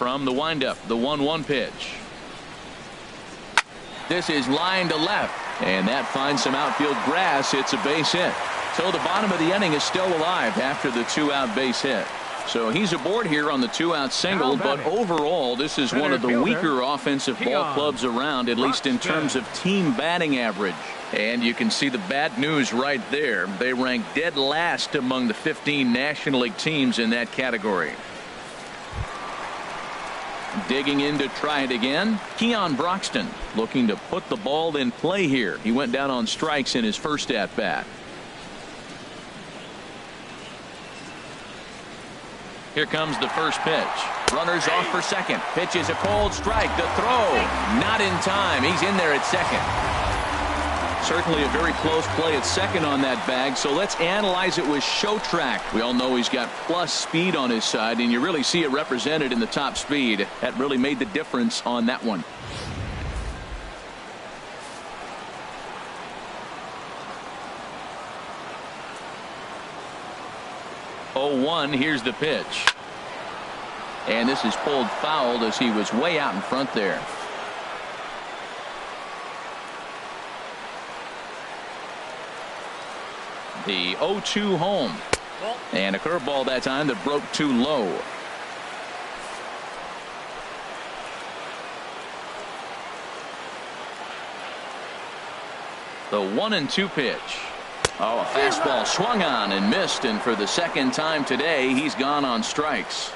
From the windup, the 1-1 pitch. This is line to left, and that finds some outfield grass. It's a base hit. So the bottom of the inning is still alive after the 2-out base hit. So he's aboard here on the 2-out single, but overall this is one of the weaker offensive ball clubs around, at least in terms of team batting average. And you can see the bad news right there. They rank dead last among the 15 National League teams in that category. Digging in to try it again, Keon Broxton looking to put the ball in play here. He went down on strikes in his first at bat. Here comes the first pitch. Runners off for second. Pitch is a cold strike. The throw not in time. He's in there at second. Certainly a very close play at second on that bag. So let's analyze it with show track. We all know he's got plus speed on his side, and you really see it represented in the top speed. That really made the difference on that one. Here's the pitch. And this is pulled foul as he was way out in front there. The 0-2 home. And a curveball that time that broke too low. The 1-2 pitch. Oh, a fastball swung on and missed, and for the second time today he's gone on strikes.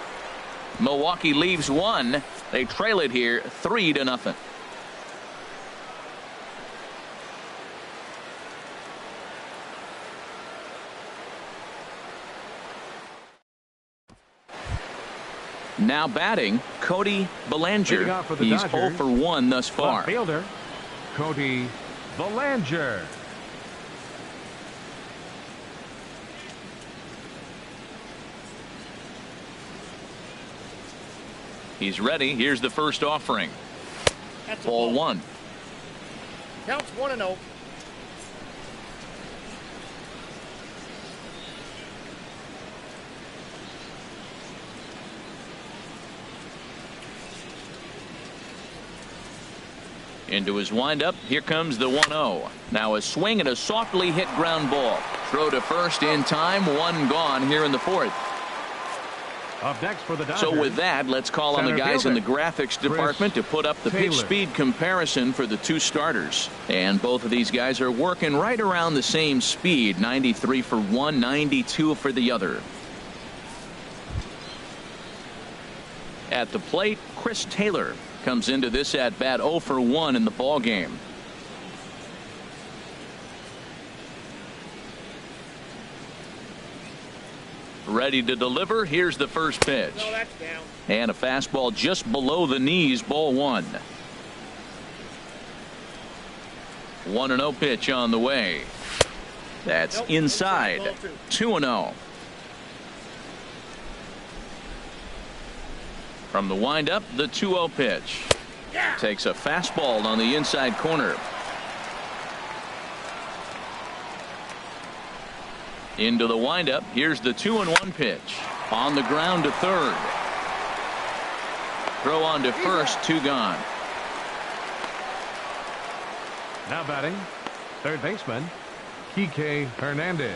Milwaukee leaves one. They trail it here 3-0. Now batting, Cody Bellinger. He's 0 for 1 thus far. Fielder Cody Bellinger. He's ready. Here's the first offering. Ball 1. Counts 1-0. Into his windup. Here comes the 1-0. Now a swing and a softly hit ground ball. Throw to first in time. One gone here in the fourth. Up next for the Dodgers. So with that, let's call on the guys in the graphics department to put up the pitch speed comparison for the two starters. And both of these guys are working right around the same speed. 93 for one, 92 for the other. At the plate, Chris Taylor comes into this at bat 0 for 1 in the ball game. Ready to deliver. Here's the first pitch. No, that's down. And a fastball just below the knees. Ball 1. 1-0 pitch on the way. That's inside. 2-0. From the windup, the 2-0 pitch. Takes a fastball on the inside corner. Into the windup. Here's the 2-1 pitch. On the ground to third. Throw on to first. 2 gone. Now batting, third baseman Kike Hernandez.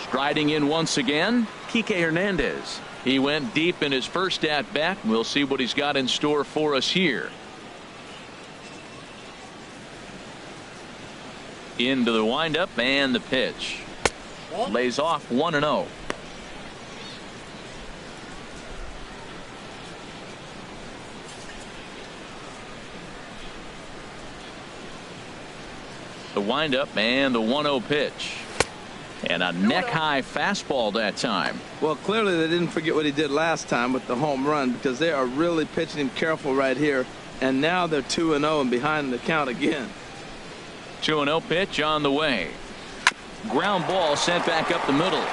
Striding in once again, Kike Hernandez. He went deep in his first at bat. We'll see what he's got in store for us here. Into the windup and the pitch. Lays off 1-0. The windup and the 1-0 pitch. And a neck-high fastball that time. Well, clearly they didn't forget what he did last time with the home run, because they are really pitching him careful right here. And now they're 2-0 and behind the count again. 2-0 pitch on the way. Ground ball sent back up the middle.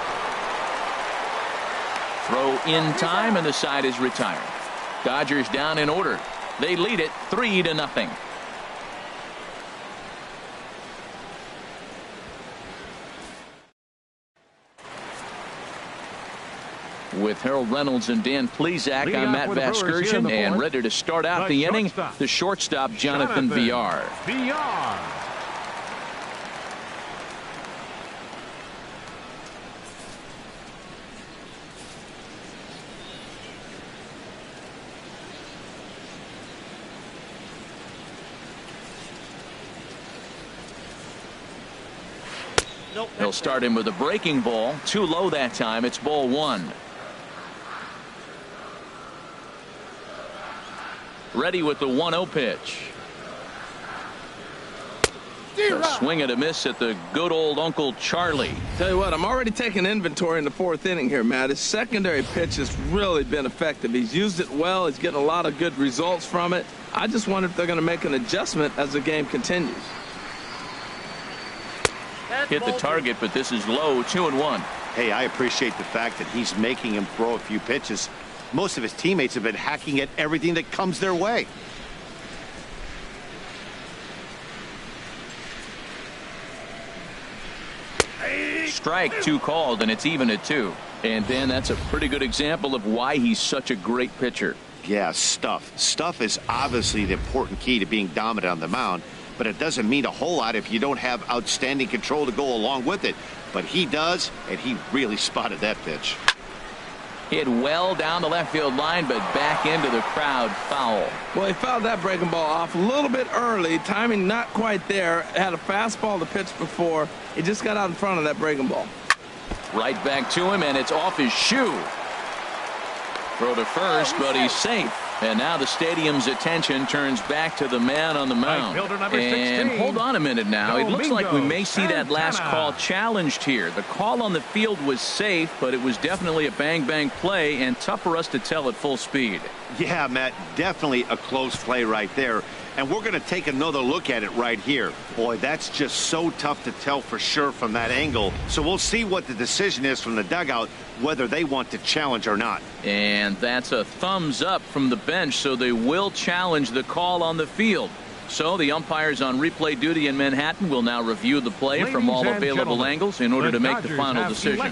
Throw in time, and the side is retired. Dodgers down in order. They lead it 3-0. With Harold Reynolds and Dan Plesac, Leading I'm off Matt for the Brewers here in Vasgersian, the and fourth, ready to start out the inning, the shortstop, Jonathan Villar. He'll start him with a breaking ball. Too low that time. It's ball one. Ready with the 1-0 pitch. A swing and a miss at the good old Uncle Charlie. Tell you what, I'm already taking inventory in the fourth inning here, Matt. His secondary pitch has really been effective. He's used it well. He's getting a lot of good results from it. I just wonder if they're going to make an adjustment as the game continues. Hit the target, but this is low. 2-1. Hey, I appreciate the fact that he's making him throw a few pitches. Most of his teammates have been hacking at everything that comes their way. Strike two called, and it's even at 2. And Ben, that's a pretty good example of why he's such a great pitcher. Yeah, stuff. Stuff is obviously the important key to being dominant on the mound, but it doesn't mean a whole lot if you don't have outstanding control to go along with it. But he does, and he really spotted that pitch. Hit well down the left field line, but back into the crowd. Foul. Well, he fouled that breaking ball off a little bit early. Timing not quite there. Had a fastball to pitch before. He just got out in front of that breaking ball. Right back to him, and it's off his shoe. Throw to first, but he's safe. And now the stadium's attention turns back to the man on the mound. And hold on a minute now. It looks like we may see that last call challenged here. The call on the field was safe, but it was definitely a bang-bang play and tough for us to tell at full speed. Yeah, Matt, definitely a close play right there. And we're going to take another look at it right here. Boy, that's just so tough to tell for sure from that angle. So we'll see what the decision is from the dugout, whether they want to challenge or not. And that's a thumbs up from the bench, so they will challenge the call on the field. So the umpires on replay duty in Manhattan will now review the play from all available angles in order to make the final decision.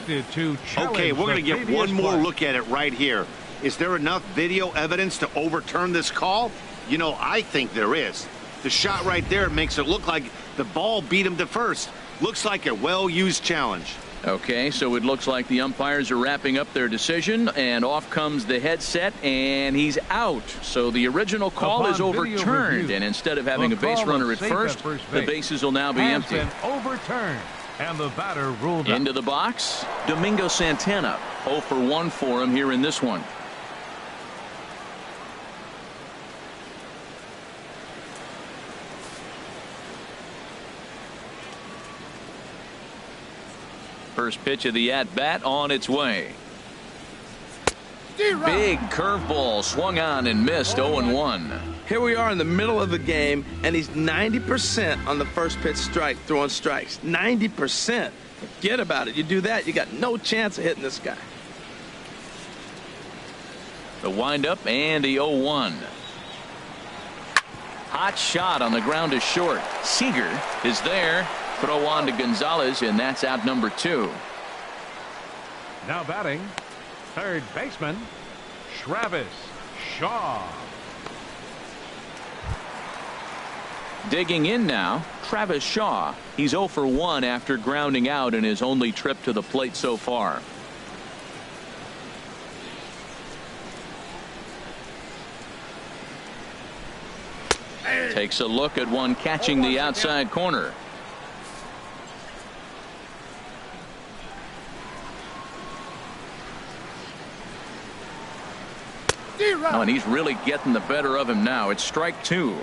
Okay, we're going to get one more look at it right here. Is there enough video evidence to overturn this call? You know, I think there is. The shot right there makes it look like the ball beat him to first. Looks like a well-used challenge. Okay, so it looks like the umpires are wrapping up their decision, and off comes the headset, and he's out. So the original call is overturned, and instead of having a base runner at first, the bases will now be empty. Overturned, and the batter ruled out. Into the box, Domingo Santana. 0 for 1 for him here in this one. First pitch of the at-bat on its way. Big curveball swung on and missed. 0-1. Here we are in the middle of the game, and he's 90% on the first pitch strike, throwing strikes. 90%. Forget about it. You do that, you got no chance of hitting this guy. The windup and the 0-1. Hot shot on the ground to short. Seager is there. Throw on to Gonzalez, and that's out number 2. Now batting, third baseman, Travis Shaw. Digging in now, Travis Shaw. He's 0 for 1 after grounding out in his only trip to the plate so far. Takes a look at one catching the outside corner. Oh, and he's really getting the better of him now. It's strike 2.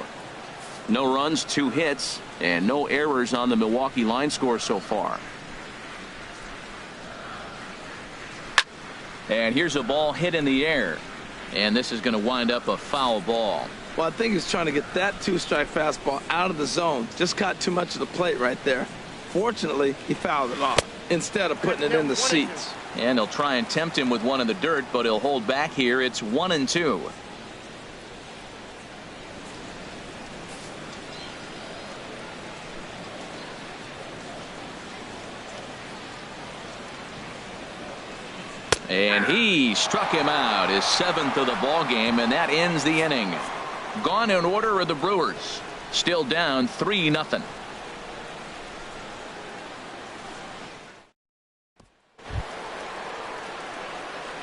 No runs, 2 hits, and no errors on the Milwaukee line score so far. And here's a ball hit in the air, and this is going to wind up a foul ball. Well, I think he's trying to get that 2-strike fastball out of the zone. Just caught too much of the plate right there. Fortunately, he fouled it off instead of putting it in the seats. And he'll try and tempt him with one in the dirt, but he'll hold back here. It's 1-2. And he struck him out, his 7th of the ball game, and that ends the inning. Gone in order are the Brewers, still down 3-0.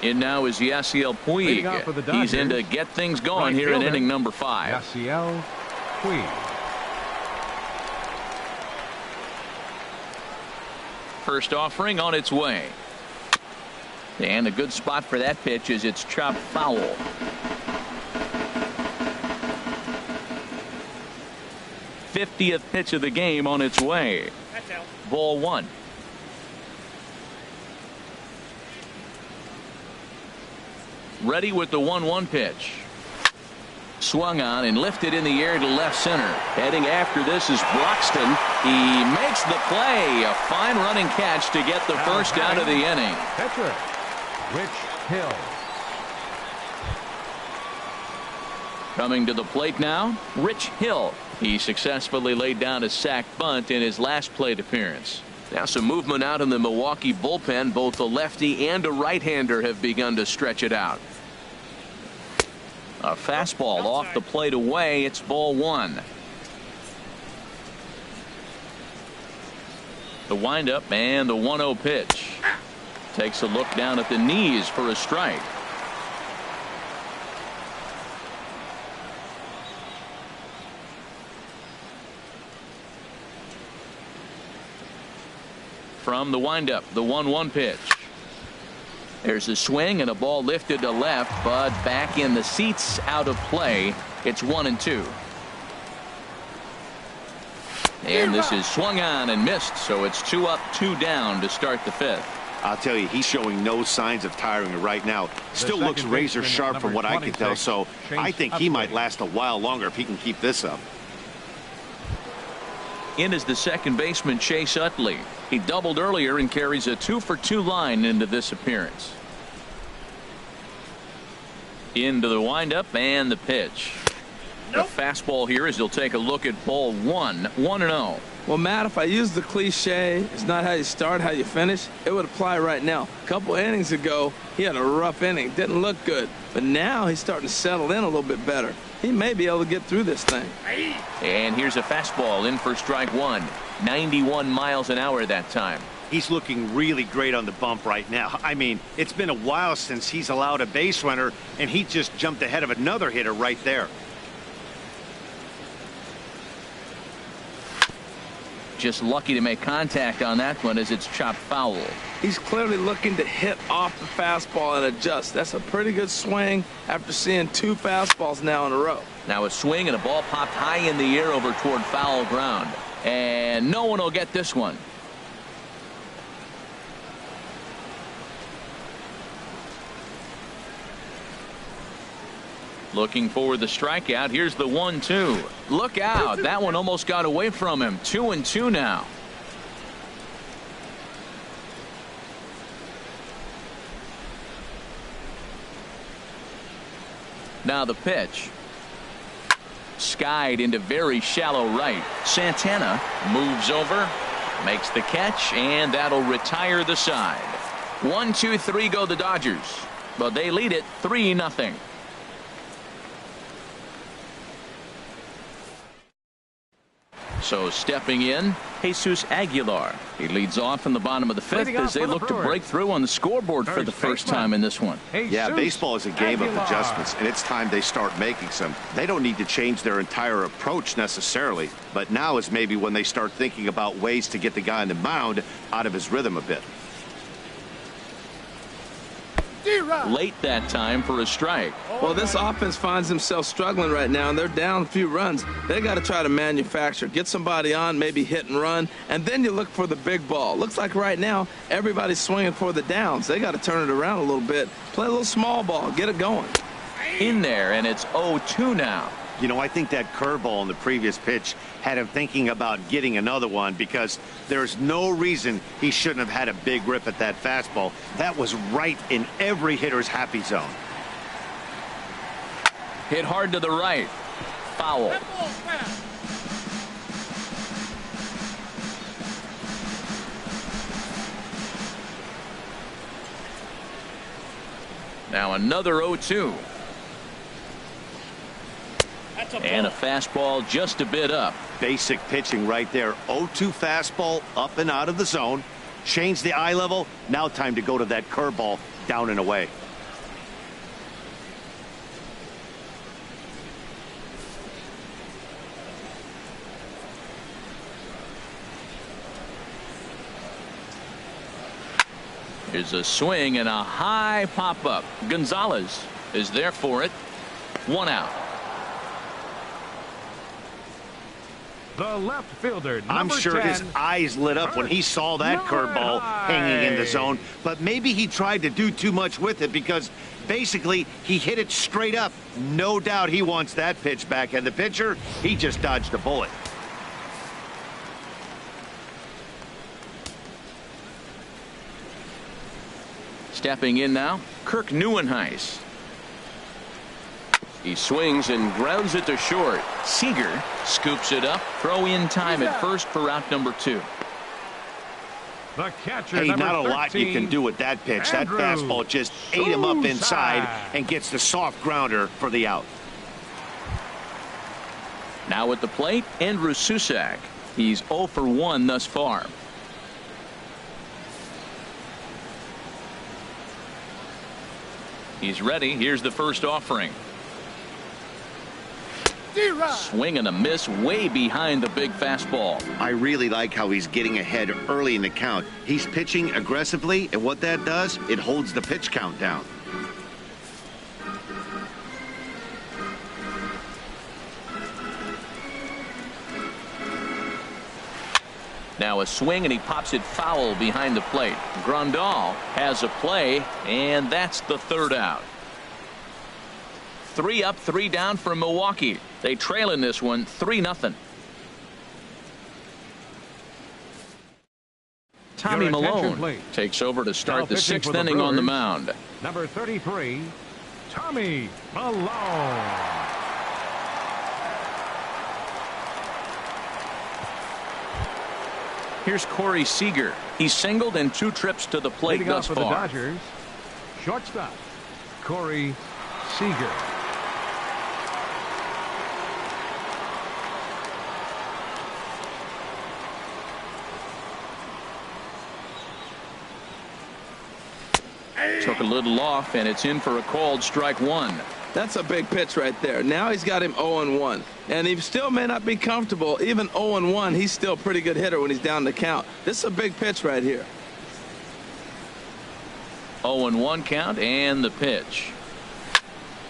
In now is Yasiel Puig. He's in to get things going here in inning number 5. Yasiel Puig. First offering on its way. And a good spot for that pitch is it's chopped foul. '50th pitch of the game on its way. Ball 1. Ready with the 1-1 pitch. Swung on and lifted in the air to left center. Heading after this is Broxton. He makes the play. A fine running catch to get the first out of the inning. Pitcher, Rich Hill. Coming to the plate now, Rich Hill. He successfully laid down a sac bunt in his last plate appearance. Now some movement out in the Milwaukee bullpen. Both a lefty and a right-hander have begun to stretch it out. A fastball off the plate away. It's ball 1. The windup and the 1-0 pitch. Takes a look down at the knees for a strike. From the windup, the 1-1 pitch. There's a swing and a ball lifted to left, but back in the seats, out of play. It's 1-2. And this is swung on and missed, so it's 2 up, 2 down to start the 5th. I'll tell you, he's showing no signs of tiring right now. Still looks razor sharp from what I can tell, so I think he might last a while longer if he can keep this up. In is the second baseman, Chase Utley. He doubled earlier and carries a 2-for-2 line into this appearance. Into the windup and the pitch. The fastball here as he'll take a look at ball 1. 1-0. Well, Matt, if I use the cliche, it's not how you start, how you finish, it would apply right now. A couple innings ago, he had a rough inning. Didn't look good. But now he's starting to settle in a little bit better. He may be able to get through this thing. And here's a fastball in for strike 1. 91 miles an hour that time. He's looking really great on the bump right now. I mean, it's been a while since he's allowed a base runner, and he just jumped ahead of another hitter right there. Just lucky to make contact on that one as it's chopped foul. He's clearly looking to hit off the fastball and adjust. That's a pretty good swing after seeing 2 fastballs now in a row. Now a swing and a ball popped high in the air over toward foul ground. And no one will get this one. Looking for the strikeout. Here's the 1-2. Look out. That one almost got away from him. 2-2 now. Now the pitch. Skied into very shallow right. Santana moves over, makes the catch, and that'll retire the side. 1-2-3 go the Dodgers, but they lead it 3-0. So stepping in, Jesus Aguilar. He leads off in the bottom of the 5th as they look to break through on the scoreboard for the first time in this one. Yeah, baseball is a game of adjustments, and it's time they start making some. They don't need to change their entire approach necessarily, but now is maybe when they start thinking about ways to get the guy on the mound out of his rhythm a bit. Late that time for a strike. Well, this offense finds themselves struggling right now, and they're down a few runs. They got to try to manufacture, get somebody on, maybe hit and run, and then you look for the big ball. Looks like right now everybody's swinging for the downs. They got to turn it around a little bit, play a little small ball, get it going. In there, and it's 0-2 now. You know, I think that curveball in the previous pitch had him thinking about getting another one because there's no reason he shouldn't have had a big rip at that fastball. That was right in every hitter's happy zone. Hit hard to the right. Foul. Now another 0-2. And a fastball just a bit up. Basic pitching right there. 0-2 fastball up and out of the zone. Change the eye level. Now time to go to that curveball down and away. Here's a swing and a high pop up. Gonzalez is there for it. 1 out. The left fielder, I'm sure 10, his eyes lit up when he saw that curveball hanging in the zone, but maybe he tried to do too much with it because basically he hit it straight up. No doubt he wants that pitch back, and the pitcher, he just dodged a bullet. Stepping in now, Kirk Neuenhuis. He swings and grounds it to short. Seager scoops it up. Throw in time at first for out number 2. The catcher, hey, not a 13, lot you can do with that pitch. Andrew That fastball just ate him up inside and gets the soft grounder for the out. Now at the plate, Andrew Susac. He's 0 for 1 thus far. He's ready. Here's the first offering. Swing and a miss way behind the big fastball. I really like how he's getting ahead early in the count. He's pitching aggressively, and what that does, it holds the pitch count down. Now a swing and he pops it foul behind the plate. Grandal has a play, and that's the 3rd out. 3 up, 3 down for Milwaukee. They trail in this one 3-0. Tommy Malone takes over to start the 6th inning on the mound. Number 33, Tommy Malone. Here's Corey Seager. He's singled in 2 trips to the plate thus far. For the Dodgers, shortstop Corey Seager. Took a little off, and it's in for a called strike 1. That's a big pitch right there. Now he's got him 0-1. And he still may not be comfortable. Even 0-1, he's still a pretty good hitter when he's down the count. This is a big pitch right here. 0-1 count and the pitch.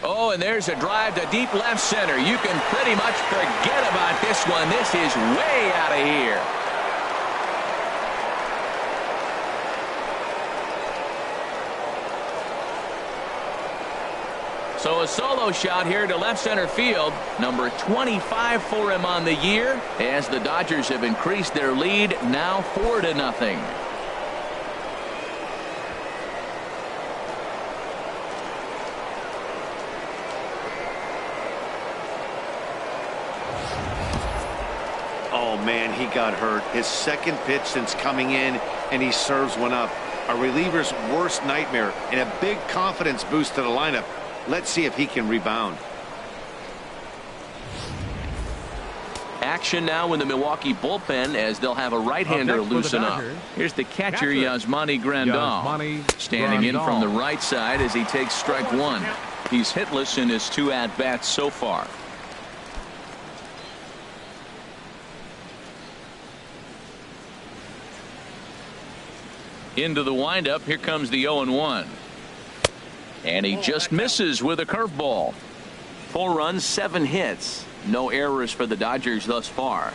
Oh, and there's a drive to deep left center. You can pretty much forget about this one. This is way out of here. So a solo shot here to left center field. Number 25 for him on the year, as the Dodgers have increased their lead now 4-0. Oh, man, he got hurt. His 2nd pitch since coming in, and he serves one up. A reliever's worst nightmare, and a big confidence boost to the lineup. Let's see if he can rebound. Action now in the Milwaukee bullpen, as they'll have a right-hander loosen up. Here's the catcher, Yasmani Grandal, standing in from the right side as he takes strike 1. He's hitless in his 2 at-bats so far. Into the windup. Here comes the 0-1. And he just misses with a curveball. 4 runs, 7 hits. No errors for the Dodgers thus far.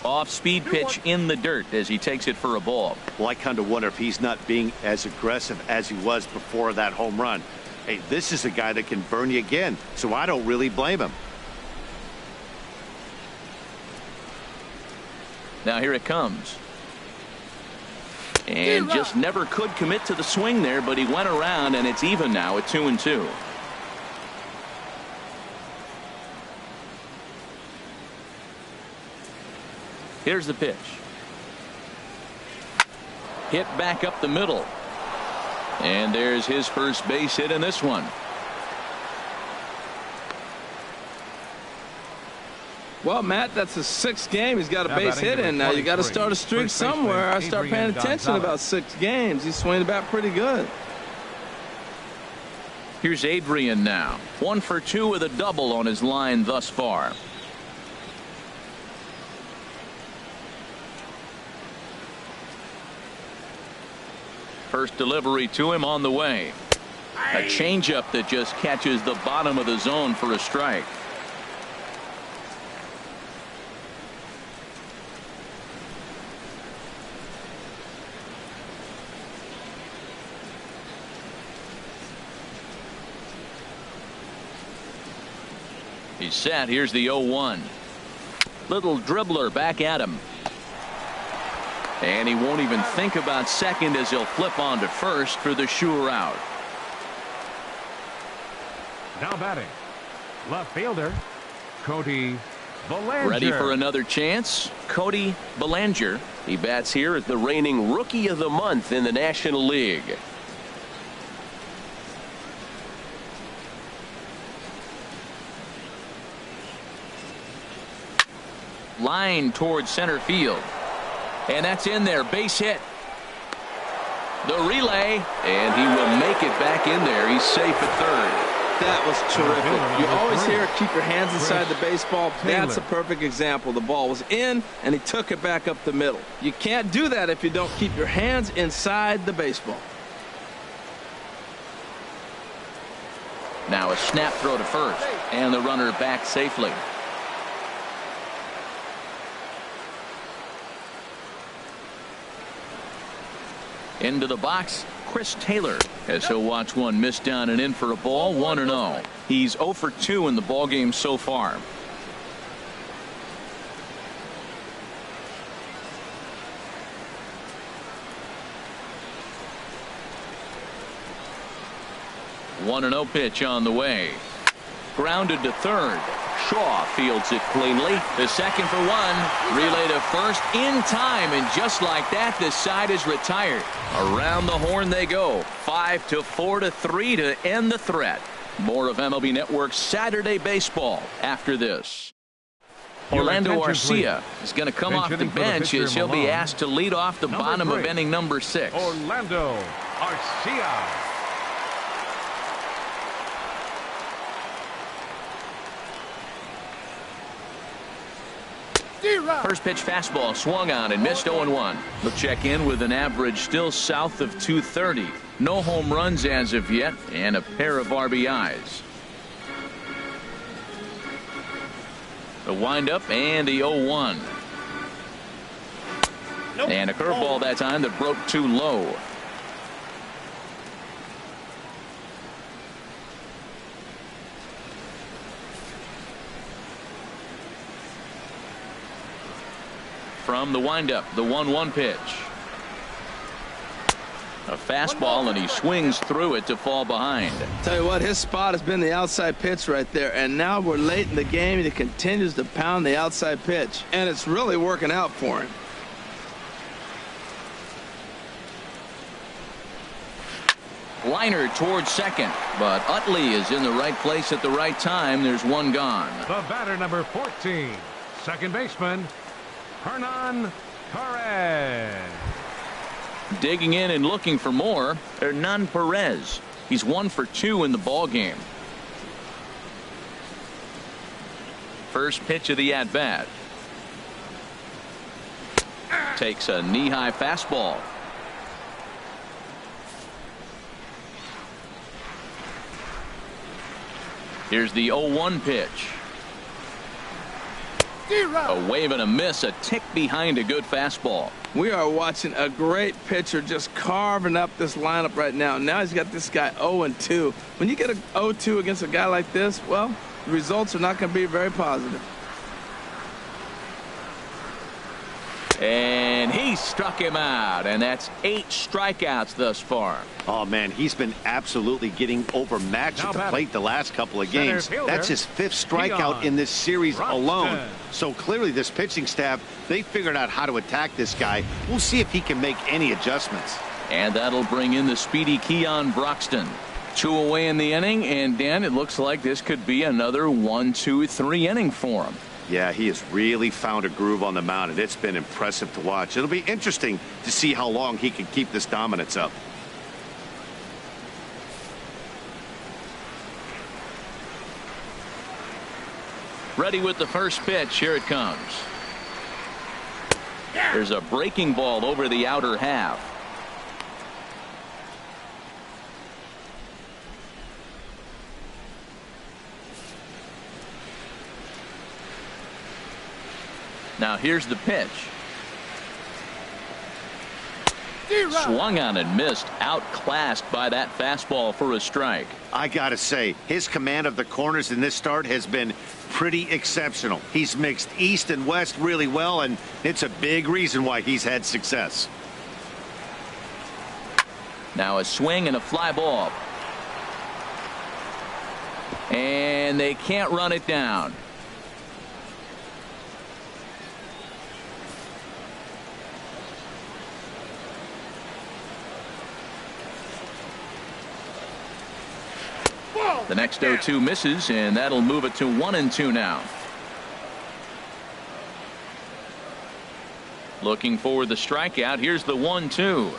Off-speed pitch in the dirt as he takes it for a ball. Well, I kind of wonder if he's not being as aggressive as he was before that home run. Hey, this is a guy that can burn you again, so I don't really blame him. Now here it comes. And just never could commit to the swing there, but he went around, and it's even now at 2-2. Here's the pitch. Hit back up the middle. And there's his first base hit in this one. Well, Matt, that's his 6th game. He's got a base hit in now. You got to start a streak somewhere. I start paying attention about 6 games. He's swinging the bat pretty good. Here's Adrian now. 1 for 2 with a double on his line thus far. First delivery to him on the way. A changeup that just catches the bottom of the zone for a strike. He's set. Here's the 0-1. Little dribbler back at him. And he won't even think about second as he'll flip on to first for the sure out. Now batting, left fielder, Cody Bellinger. Ready for another chance? Cody Bellinger. He bats here as the reigning Rookie of the Month in the National League. Line towards center field. And that's in there. Base hit. The relay. And he will make it back in there. He's safe at third. That was terrific. You always hear keep your hands inside the baseball. That's a perfect example. The ball was in, and he took it back up the middle. You can't do that if you don't keep your hands inside the baseball. Now a snap throw to first. And the runner back safely. Into the box, Chris Taylor, as he'll watch one miss down and in for a ball. 1-0. He's 0 for 2 in the ballgame so far. One 1-0 pitch on the way. Grounded to third. Shaw fields it cleanly. The second for 1. Relay to first in time, and just like that, this side is retired. Around the horn they go. 5-4-3 to end the threat. More of MLB Network's Saturday Baseball after this. Orlando Arcia is going to come off the bench as he'll be asked to lead off the bottom of inning number 6. Orlando Arcia. First pitch fastball swung on and missed. 0-1. He'll check in with an average still south of 230. No home runs as of yet, and a pair of RBIs. The windup and the 0-1. And a curveball that time that broke too low. From the windup, the 1-1 pitch. A fastball, and he swings through it to fall behind. Tell you what, his spot has been the outside pitch right there, and now we're late in the game, and he continues to pound the outside pitch, and it's really working out for him. Liner towards second, but Utley is in the right place at the right time. There's one gone. The batter, number 14, second baseman, Hernan Perez. Digging in and looking for more, Hernan Perez. He's 1 for 2 in the ball game. First pitch of the at-bat. Takes a knee-high fastball. Here's the 0-1 pitch. A wave and a miss, a tick behind a good fastball. We are watching a great pitcher just carving up this lineup right now. Now he's got this guy 0-2. When you get a 0-2 against a guy like this, well, the results are not going to be very positive. And he struck him out, and that's 8 strikeouts thus far. Oh, man, he's been absolutely getting overmatched at the plate the last couple of games. That's his 5th strikeout in this series alone. So clearly this pitching staff, they figured out how to attack this guy. We'll see if he can make any adjustments. And that'll bring in the speedy Keon Broxton. 2 away in the inning, and Dan, it looks like this could be another 1-2-3 inning for him. Yeah, he has really found a groove on the mound, and it's been impressive to watch. It'll be interesting to see how long he can keep this dominance up. Ready with the first pitch. Here it comes. There's a breaking ball over the outer half. Now here's the pitch. Swung on and missed. Outclassed by that fastball for a strike. I gotta say, his command of the corners in this start has been pretty exceptional. He's mixed east and west really well, and it's a big reason why he's had success. Now a swing and a fly ball. And they can't run it down. The next 0-2 misses, and that'll move it to 1-2 now. Looking for the strikeout. Here's the 1-2.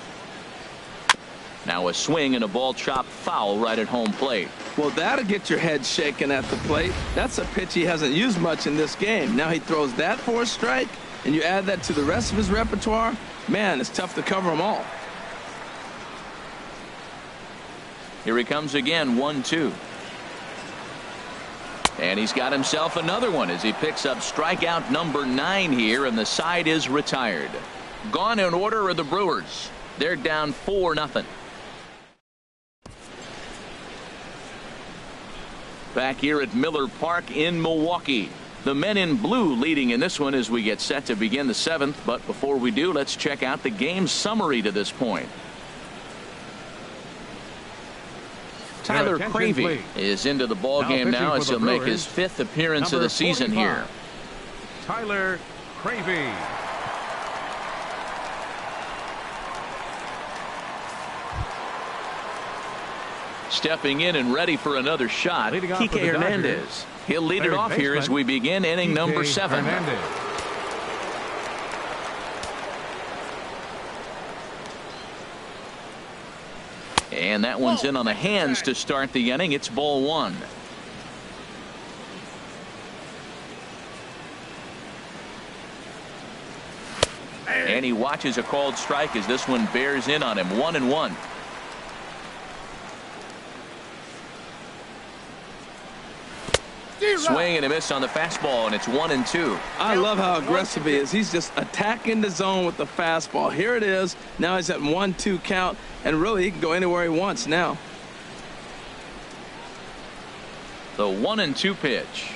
Now a swing and a ball chopped foul right at home plate. Well, that'll get your head shaken at the plate. That's a pitch he hasn't used much in this game. Now he throws that for a strike, and you add that to the rest of his repertoire. Man, it's tough to cover them all. Here he comes again, 1-2. And he's got himself another one as he picks up strikeout number 9 here, and the side is retired. Gone in order are the Brewers. They're down 4-0. Back here at Miller Park in Milwaukee. The men in blue leading in this one as we get set to begin the 7th. But before we do, let's check out the game summary to this point. Tyler Cravey is into the ball game now as he'll make his 5th appearance of the season here. Tyler Cravey. Stepping in and ready for another shot, Kike Hernandez. He'll lead it off here as we begin inning number 7. And that one's in on the hands to start the inning. It's ball 1. And he watches a called strike as this one bears in on him. 1-1. Swing and a miss on the fastball, and it's 1-2. I love how aggressive he is. He's just attacking the zone with the fastball. Here it is. Now he's at 1-2 count, and really he can go anywhere he wants now. The 1-2 pitch.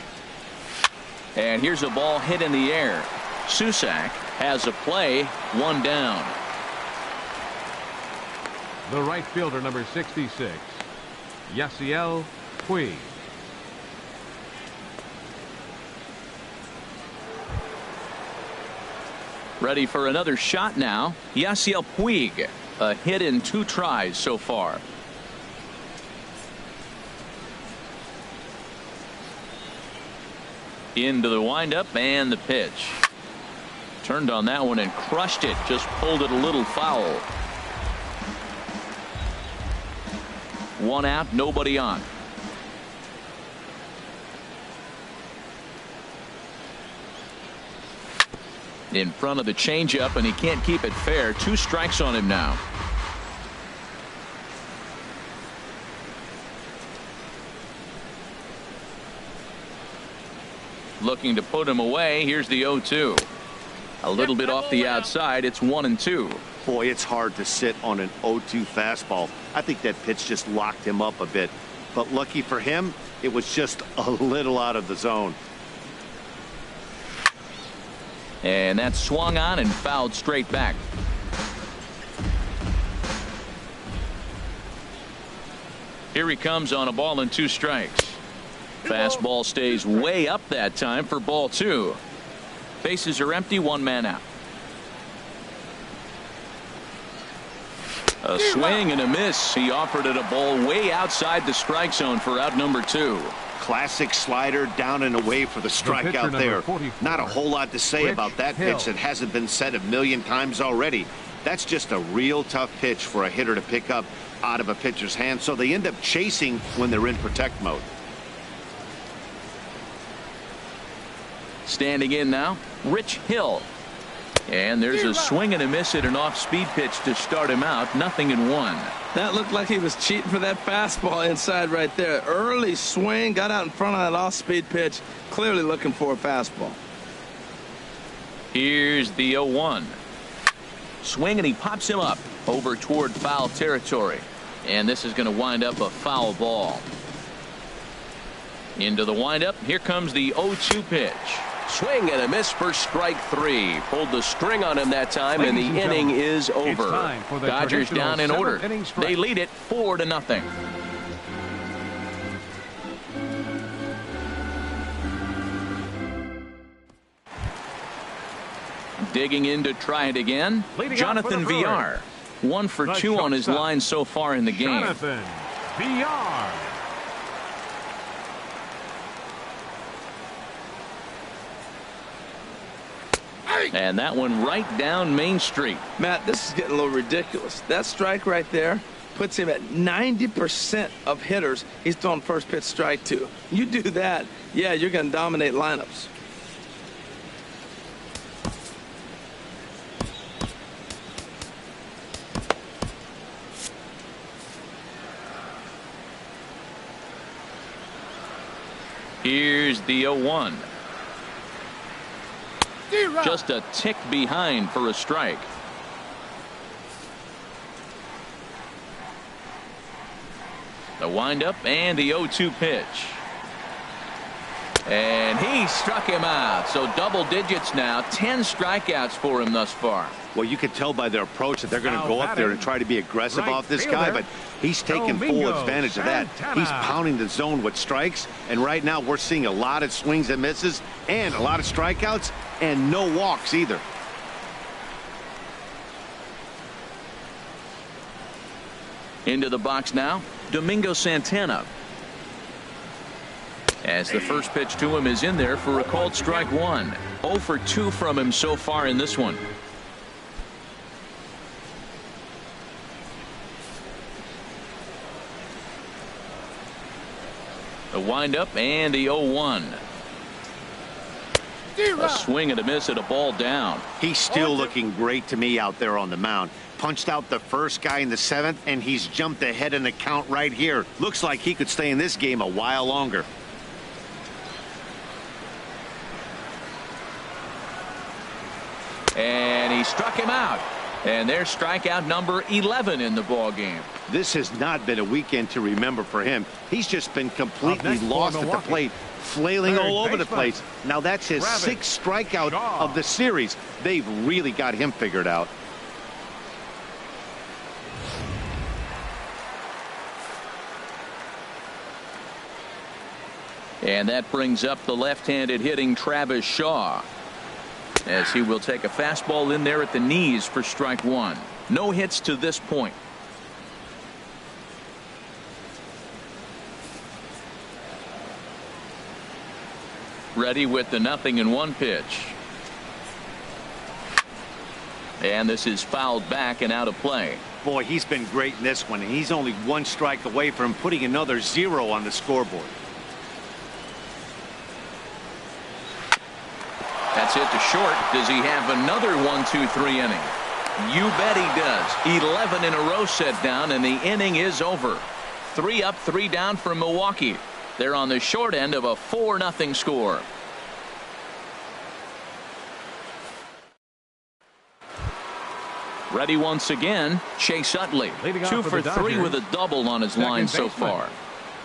And here's a ball hit in the air. Susak has a play. 1 down. The right fielder, number 66, Yasiel Puig. Ready for another shot now. Yasiel Puig, a hit in 2 tries so far. Into the windup and the pitch. Turned on that one and crushed it. Just pulled it a little foul. 1 out, nobody on. In front of the changeup, and he can't keep it fair. 2 strikes on him now. Looking to put him away. Here's the 0-2. A little bit off the outside. It's 1-2. Boy, it's hard to sit on an 0-2 fastball. I think that pitch just locked him up a bit. But lucky for him, it was just a little out of the zone. And that swung on and fouled straight back. Here he comes on a ball and 2 strikes. Fastball stays way up that time for ball 2. Bases are empty, 1 man out. A swing and a miss. He offered it a ball way outside the strike zone for out number 2. Classic slider down and away for the strikeout there. Not a whole lot to say about that pitch that hasn't been said a million times already. That's just a real tough pitch for a hitter to pick up out of a pitcher's hand, so they end up chasing when they're in protect mode. Standing in now, Rich Hill. And there's a swing and a miss at an off-speed pitch to start him out. 0-1. That looked like he was cheating for that fastball inside right there. Early swing, got out in front of that off-speed pitch. Clearly looking for a fastball. Here's the 0-1. Swing, and he pops him up over toward foul territory. And this is going to wind up a foul ball. Into the windup. Here comes the 0-2 pitch. Swing and a miss for strike 3. Pulled the string on him that time, and the inning is over. Dodgers down in order. They lead it 4-0. Digging in to try it again, Jonathan Villar. 1 for 2 on his line so far in the game. Jonathan Villar. And that one right down Main Street. Matt, this is getting a little ridiculous. That strike right there puts him at 90% of hitters he's throwing first pitch strike to. You do that, yeah, you're going to dominate lineups. Here's the 0-1. Just a tick behind for a strike. The windup and the 0-2 pitch. And he struck him out. So double digits now. 10 strikeouts for him thus far. Well, you can tell by their approach that they're going to go up there and try to be aggressive off this guy, but he's taking full advantage of that. He's pounding the zone with strikes, and right now we're seeing a lot of swings and misses and a lot of strikeouts and no walks either. Into the box now, Domingo Santana. As the first pitch to him is in there for a called strike 1. 0 for 2 from him so far in this one. The windup and the 0-1. A swing and a miss at a ball down. He's still looking great to me out there on the mound. Punched out the first guy in the 7th, and he's jumped ahead in the count right here. Looks like he could stay in this game a while longer. And he struck him out. And there's strikeout number 11 in the ball game. This has not been a weekend to remember for him. He's just been completely lost at the plate, flailing all over the place. Now that's his 6th strikeout of the series. They've really got him figured out. And that brings up the left-handed hitting Travis Shaw, as he will take a fastball in there at the knees for strike 1. No hits to this point. Ready with the 0-1 pitch. And this is fouled back and out of play. Boy, he's been great in this one, and he's only 1 strike away from putting another 0 on the scoreboard. That's hit to short. Does he have another 1-2-3 inning? You bet he does. 11 in a row set down, and the inning is over. 3 up, 3 down for Milwaukee. They're on the short end of a 4-0 score. Ready once again, Chase Utley. 2 for 3 with a double on his line so far.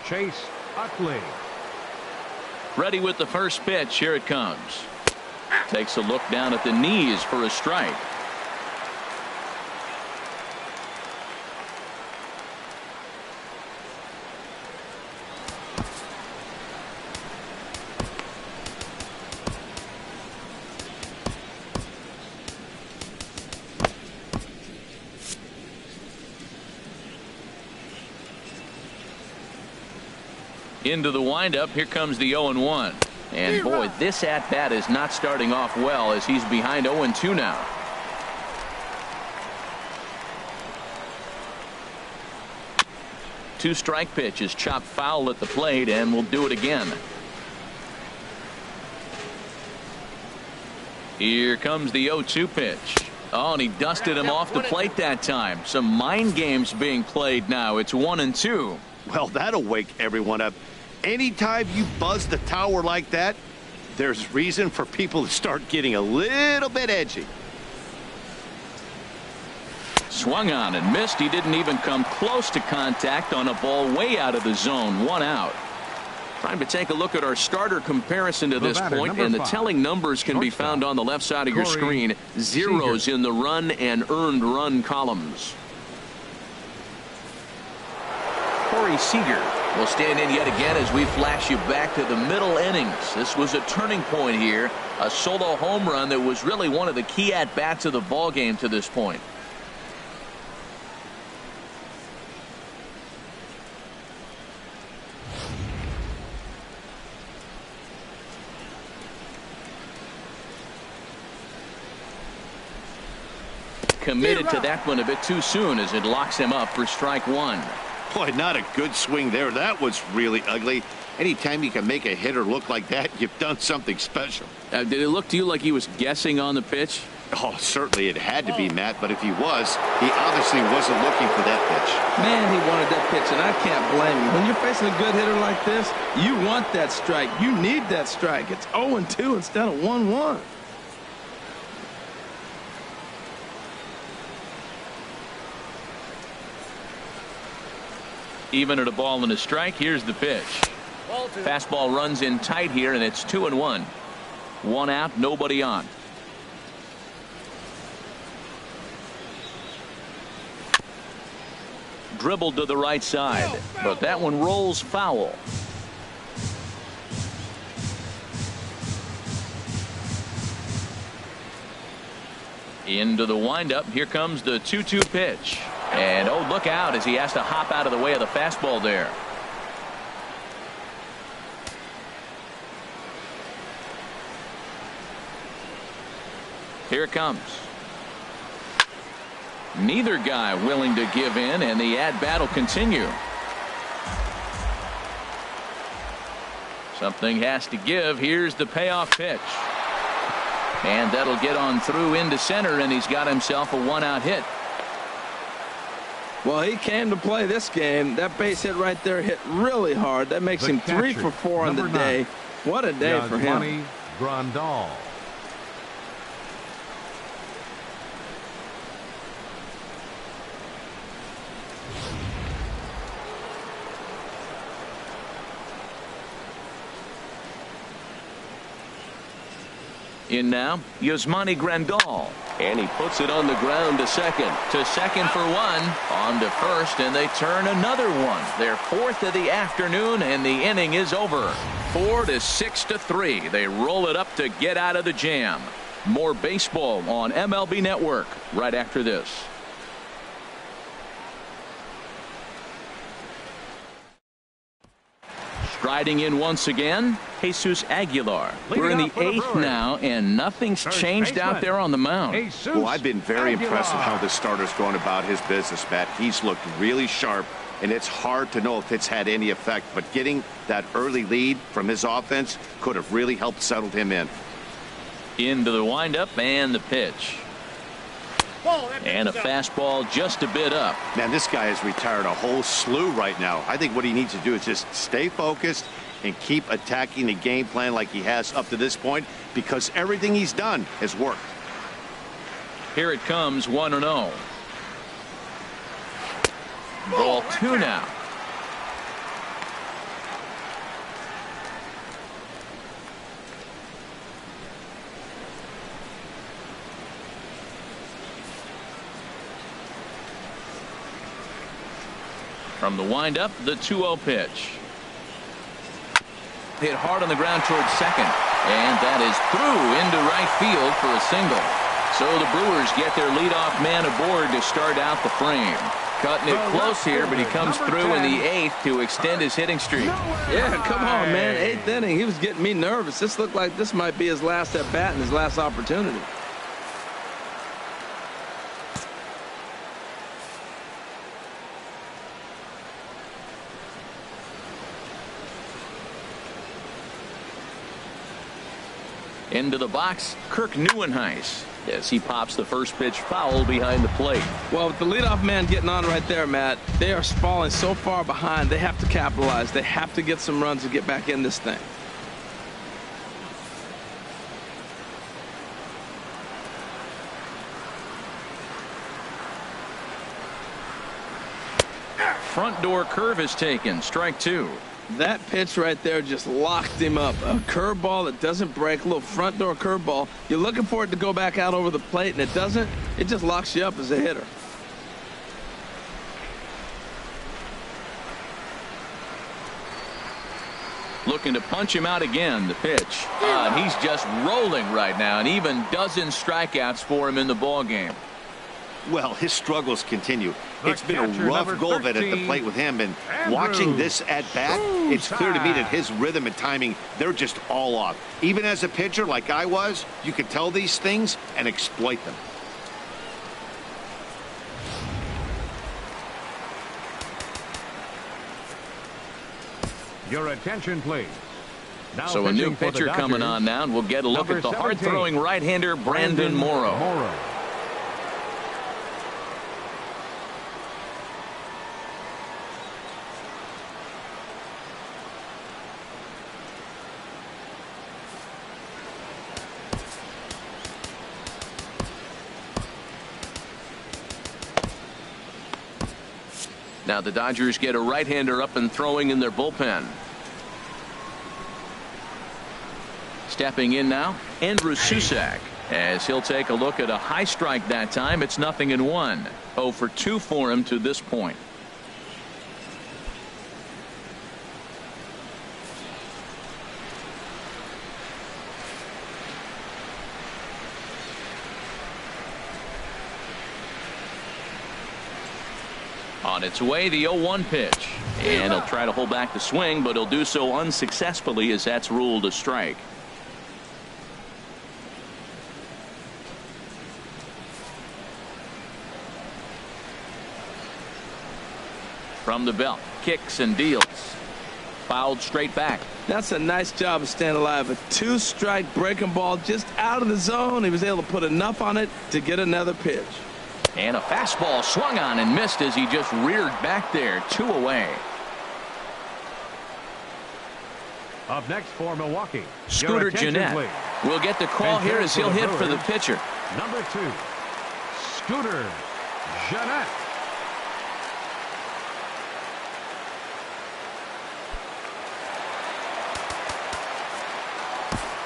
Chase Utley. Ready with the first pitch. Here it comes. Takes a look down at the knees for a strike. Into the windup. Here comes the 0-1. And boy, this at-bat is not starting off well as he's behind 0-2 now. Two-strike pitch is chopped foul at the plate, and we'll do it again. Here comes the 0-2 pitch. Oh, and he dusted him off the plate that time. Some mind games being played now. It's 1-2. Well, that'll wake everyone up. Anytime you buzz the tower like that, there's reason for people to start getting a little bit edgy. Swung on and missed. He didn't even come close to contact on a ball way out of the zone. 1 out. Time to take a look at our starter comparison to this point, and the telling numbers can be found on the left side of your screen. Zeros in the run and earned run columns. Corey Seager will stand in yet again as we flash you back to the middle innings. This was a turning point here. A solo home run that was really one of the key at-bats of the ball game to this point. Committed to that one a bit too soon as it locks him up for strike 1. Boy, not a good swing there. That was really ugly. Anytime you can make a hitter look like that, you've done something special. Did it look to you like he was guessing on the pitch? Oh, certainly it had to be, Matt, but if he was, he obviously wasn't looking for that pitch. Man, he wanted that pitch, and I can't blame him. When you're facing a good hitter like this, you want that strike. You need that strike. It's 0-2 instead of 1-1. Even at a ball and a strike, here's the pitch. Fastball runs in tight here, and it's 2-1. 1 out, nobody on. Dribbled to the right side, but that one rolls foul. Into the windup. Here comes the 2-2 pitch. And oh, look out as he has to hop out of the way of the fastball there. Here it comes. Neither guy willing to give in, and the at-bat will continue. Something has to give. Here's the payoff pitch. And that'll get on through into center, and he's got himself a 1-out hit. Well, he came to play this game. That base hit right there hit really hard. That makes him 3 for 4 on the day. What a day for him. Grandal. In now, Yasmani Grandal. And he puts it on the ground to second. To second for 1. On to first, and they turn another one. Their 4th of the afternoon, and the inning is over. 4-6-3. They roll it up to get out of the jam. More baseball on MLB Network right after this. Striding in once again, Jesus Aguilar. We're in the 8th now, and nothing's changed out there on the mound. Well, I've been very impressed with how this starter's going about his business, Matt. He's looked really sharp, and it's hard to know if it's had any effect, but getting that early lead from his offense could have really helped settle him in. Into the windup and the pitch. And a fastball just a bit up. Man, this guy has retired a whole slew right now. I think what he needs to do is just stay focused and keep attacking the game plan like he has up to this point, because everything he's done has worked. Here it comes, 1-0. Ball 2 now. From the windup, the 2-0 pitch. Hit hard on the ground towards second. And that is through into right field for a single. So the Brewers get their leadoff man aboard to start out the frame. Cutting it close here, but he comes through in the 8th to extend his hitting streak. Yeah, come on, man. 8th inning. He was getting me nervous. This looked like this might be his last at bat and his last opportunity. Into the box, Kirk Neuenhuis, as he pops the first pitch foul behind the plate. Well, with the leadoff man getting on right there, Matt, they are falling so far behind. They have to capitalize. They have to get some runs to get back in this thing. Front door curve is taken. Strike 2. That pitch right there just locked him up. A curveball that doesn't break, a little front door curveball. You're looking for it to go back out over the plate, and it doesn't. It just locks you up as a hitter. Looking to punch him out again. The pitch. He's just rolling right now, and even dozen strikeouts for him in the ball game. Well, his struggles continue. It's been a rough go of it at the plate with him, and watching this at bat, it's clear to me that his rhythm and timing, they're just all off. Even as a pitcher like I was, you could tell these things and exploit them. Your attention, please. Now so a new pitcher coming on now, and we'll get a look at the hard-throwing right-hander Brandon Morrow. Now the Dodgers get a right-hander up and throwing in their bullpen. Stepping in now, Andrew Susac, as he'll take a look at a high strike that time. It's 0-1. 0 for 2 for him to this point. On its way, the 0-1 pitch. And he'll try to hold back the swing, but he'll do so unsuccessfully as that's ruled a strike. From the belt, kicks and deals. Fouled straight back. That's a nice job of staying alive. A 2-strike breaking ball just out of the zone. He was able to put enough on it to get another pitch. And a fastball swung on and missed as he just reared back there. 2 away. Up next for Milwaukee, Scooter Gennett will get the call here as he'll hit for the pitcher. Number 2, Scooter Gennett.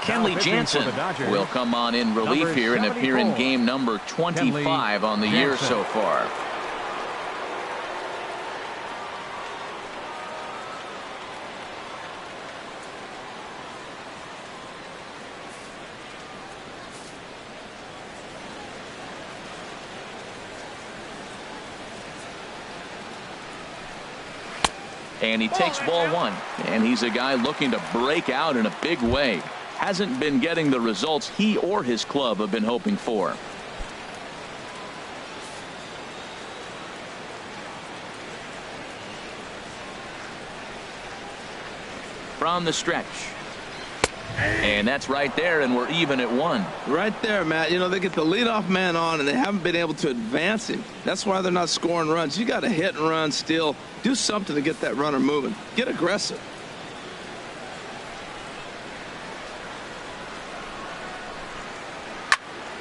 Kenley Jansen will come on in relief here and appear in game number 25 on the year so far. And he takes ball 1, and he's a guy looking to break out in a big way. Hasn't been getting the results he or his club have been hoping for. From the stretch. And that's right there, and we're even at 1. Right there, Matt. You know, they get the leadoff man on, and they haven't been able to advance him. That's why they're not scoring runs. You got to hit and run, steal. Do something to get that runner moving. Get aggressive.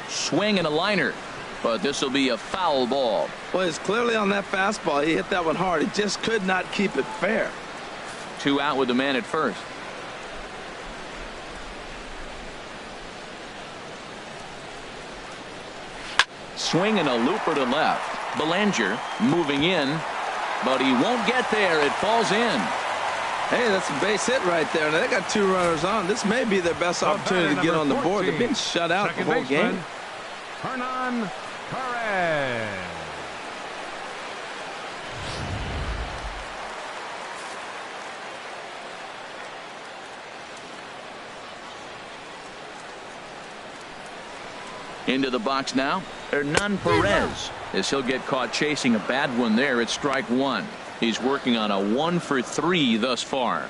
Swing and a liner, but this will be a foul ball. Well, it's clearly on that fastball. He hit that one hard. He just could not keep it fair. 2 out with the man at first. Swing and a looper to left. Belanger moving in, but he won't get there. It falls in. Hey, that's a base hit right there. Now they got 2 runners on. This may be their best opportunity to get on the board. They've been shut out the whole game. Hernan Perez. Into the box now, Hernan Perez, as he'll get caught chasing a bad one there at strike one. He's working on a 1-for-3 thus far.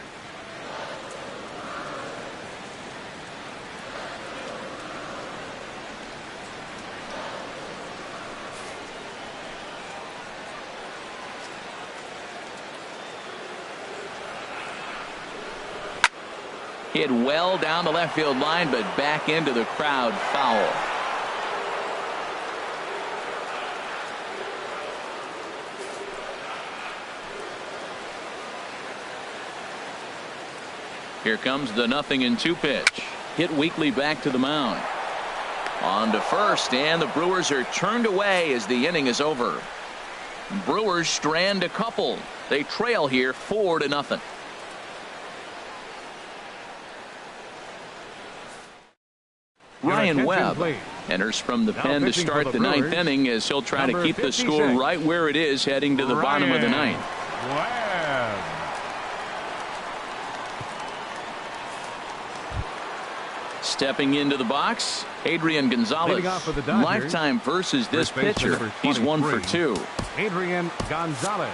Hit well down the left field line, but back into the crowd, foul. Here comes the 0-2 pitch. Hit weakly back to the mound. On to first, and the Brewers are turned away as the inning is over. Brewers strand a couple. They trail here 4-0. Ryan Webb enters from the pen to start the ninth inning as he'll try to keep the score right where it is heading to the bottom of the ninth. Webb. Stepping into the box, Adrian Gonzalez. Lifetime versus this pitcher. He's 1 for 2. Adrian Gonzalez.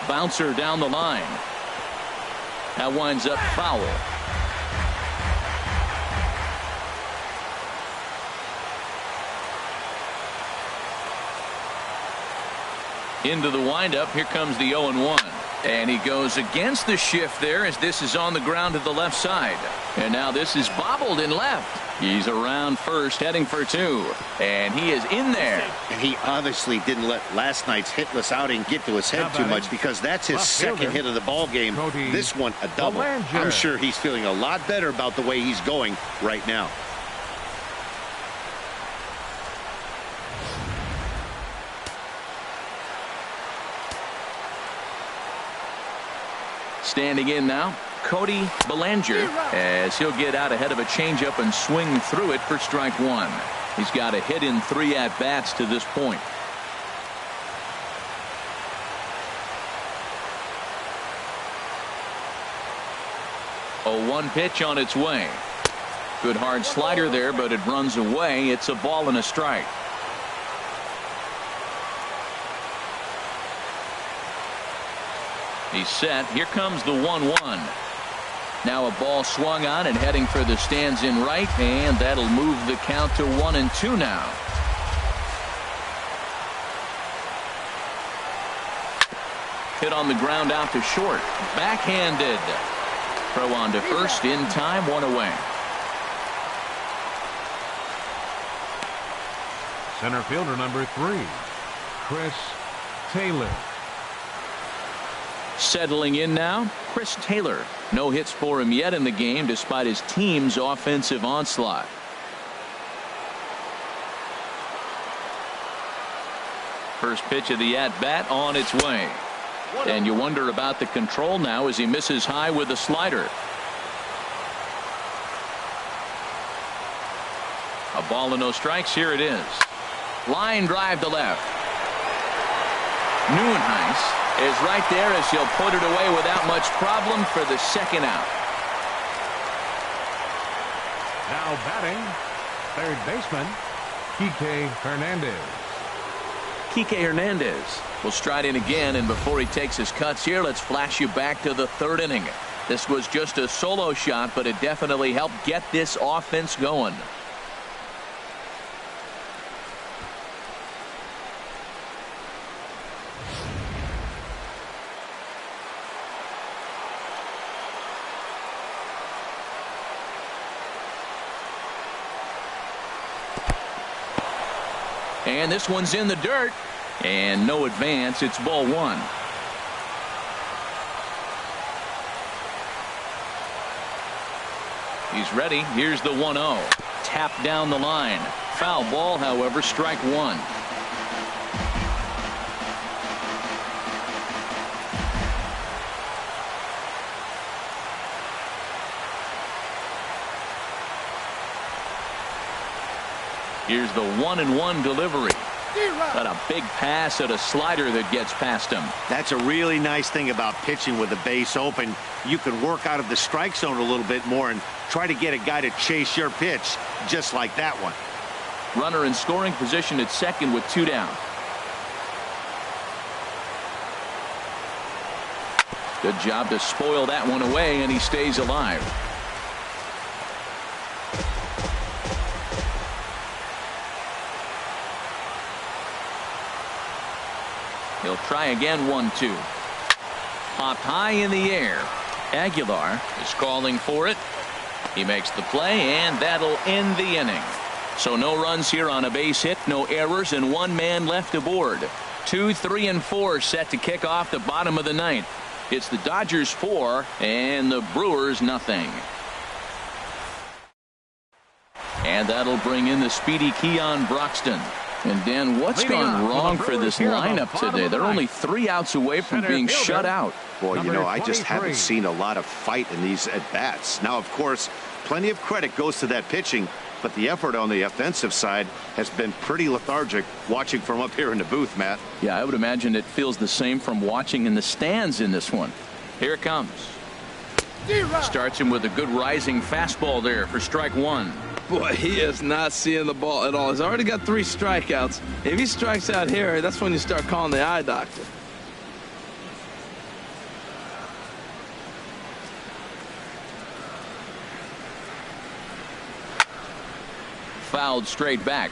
Bouncer down the line. That winds up foul. Into the windup. Here comes the 0-1. And he goes against the shift there as this is on the ground to the left side. And now this is bobbled in left. He's around first, heading for 2. And he is in there. And he obviously didn't let last night's hitless outing get to his head too much, because that's his second hit of the ball game. This one a double. I'm sure he's feeling a lot better about the way he's going right now. Standing in now, Cody Bellinger, as he'll get out ahead of a changeup and swing through it for strike one. He's got a hit in 3 at-bats to this point. A 1 pitch on its way. Good hard slider there, but it runs away. It's a ball and a strike. He's set. Here comes the 1-1. Now a ball swung on and heading for the stands in right, and that'll move the count to 1-2 now. Hit on the ground out to short. Backhanded. Throw on to first in time, 1 away. Center fielder number 3, Chris Taylor. Settling in now, Chris Taylor. No hits for him yet in the game despite his team's offensive onslaught. First pitch of the at-bat on its way. And you wonder about the control now as he misses high with a slider. A ball and no strikes. Here it is. Line drive to left. Neuenhuis is right there as he'll put it away without much problem for the second out. Now batting, third baseman, Kike Hernandez. Kike Hernandez will stride in again, and before he takes his cuts here, let's flash you back to the 3rd inning. This was just a solo shot, but it definitely helped get this offense going. And this one's in the dirt. And no advance. It's ball 1. He's ready. Here's the 1-0. Tap down the line. Foul ball, however, strike 1. Here's the 1-1 delivery. Got a big pass at a slider that gets past him. That's a really nice thing about pitching with the base open. You can work out of the strike zone a little bit more and try to get a guy to chase your pitch just like that one. Runner in scoring position at second with 2 down. Good job to spoil that one away, and he stays alive. He'll try again, 1-2. Popped high in the air. Aguilar is calling for it. He makes the play, and that'll end the inning. So no runs here on a base hit, no errors, and 1 man left aboard. 2, 3, and 4 set to kick off the bottom of the 9th. It's the Dodgers 4 and the Brewers nothing. And that'll bring in the speedy Keon Broxton. And Dan, what's gone wrong for this lineup today? They're only 3 outs away from being shut out. Boy, you know, I just haven't seen a lot of fight in these at-bats. Now, of course, plenty of credit goes to that pitching, but the effort on the offensive side has been pretty lethargic watching from up here in the booth, Matt. Yeah, I would imagine it feels the same from watching in the stands in this one. Here it comes. Starts him with a good rising fastball there for strike 1. Boy, he is not seeing the ball at all. He's already got 3 strikeouts. If he strikes out here, that's when you start calling the eye doctor. Fouled straight back.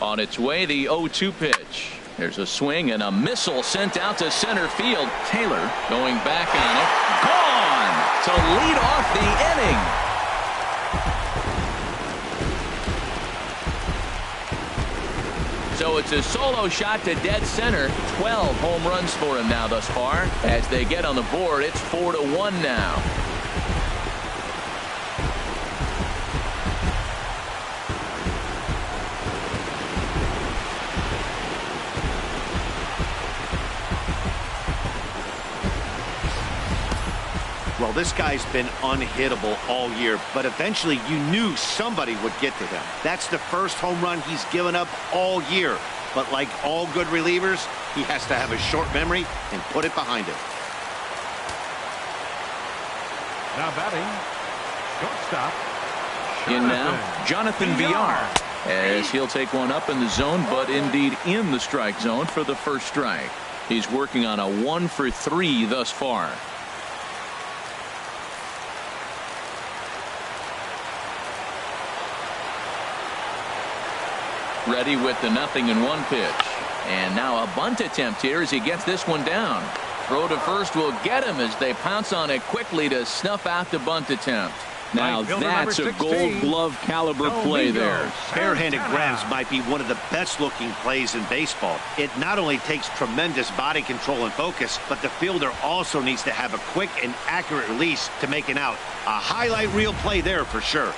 On its way, the 0-2 pitch. There's a swing and a missile sent out to center field. Taylor going back on it. Gone to lead off the inning. So it's a solo shot to dead center. 12 home runs for him now thus far. As they get on the board, it's 4-1 now. Well, this guy's been unhittable all year, but eventually you knew somebody would get to him. That's the first home run he's given up all year. But like all good relievers, he has to have a short memory and put it behind him. Now batting, shortstop. In now, Jonathan Villar, as he'll take one up in the zone, but indeed in the strike zone for the first strike. He's working on a 1-for-3 thus far. Ready with the 0-1 pitch. And now a bunt attempt here as he gets this one down. Throw to first will get him as they pounce on it quickly to snuff out the bunt attempt. Now that's a Gold Glove caliber play there. Barehanded grabs might be one of the best looking plays in baseball. It not only takes tremendous body control and focus, but the fielder also needs to have a quick and accurate release to make an out. A highlight reel play there for sure.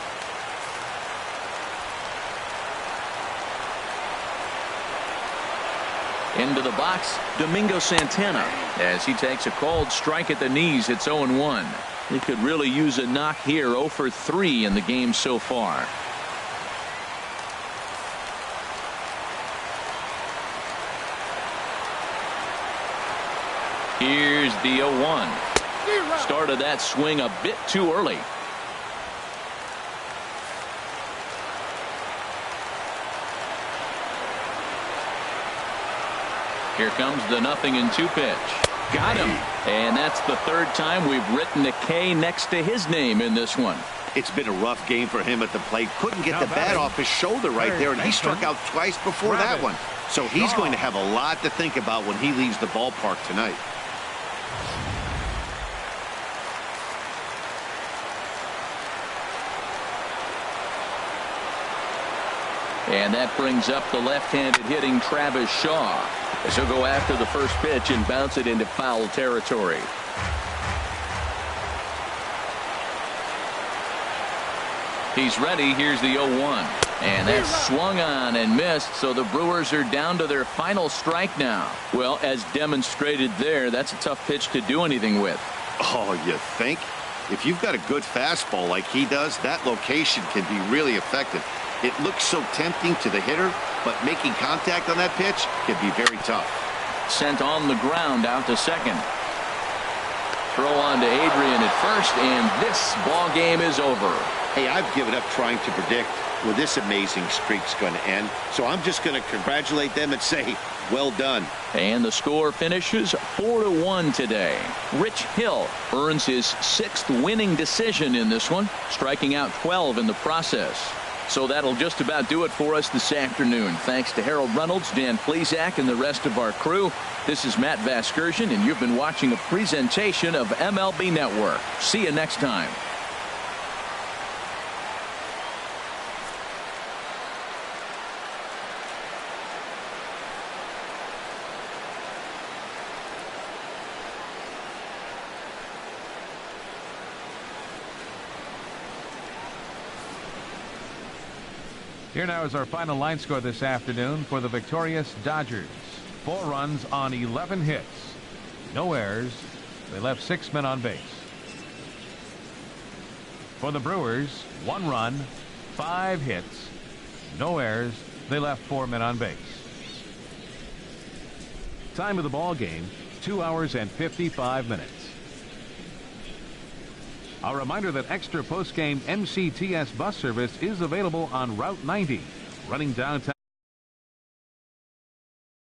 Into the box, Domingo Santana, as he takes a called strike at the knees. It's 0-1. He could really use a knock here. 0-for-3 in the game so far. Here's the 0-1. Started that swing a bit too early. Here comes the 0-2 pitch. Got him. And that's the 3rd time we've written a K next to his name in this one. It's been a rough game for him at the plate. Couldn't get the bat off his shoulder right there, and he struck out twice before that one. So he's going to have a lot to think about when he leaves the ballpark tonight. And that brings up the left-handed hitting Travis Shaw, as he'll go after the first pitch and bounce it into foul territory. He's ready. Here's the 0-1. And that's swung on and missed, so the Brewers are down to their final strike now. Well, as demonstrated there, that's a tough pitch to do anything with. Oh, you think? If you've got a good fastball like he does, that location can be really effective. It looks so tempting to the hitter, but making contact on that pitch can be very tough. Sent on the ground out to second. Throw on to Adrian at first, and this ball game is over. Hey, I've given up trying to predict where this amazing streak's going to end, so I'm just going to congratulate them and say, well done. And the score finishes 4-1 today. Rich Hill earns his 6th winning decision in this one, striking out 12 in the process. So that'll just about do it for us this afternoon. Thanks to Harold Reynolds, Dan Plesac, and the rest of our crew. This is Matt Vasgersian, and you've been watching a presentation of MLB Network. See you next time. Here now is our final line score this afternoon for the victorious Dodgers. 4 runs on 11 hits. No errors. They left 6 men on base. For the Brewers, 1 run, 5 hits. No errors. They left 4 men on base. Time of the ball game, 2 hours and 55 minutes. A reminder that extra post-game MCTS bus service is available on Route 90, running downtown.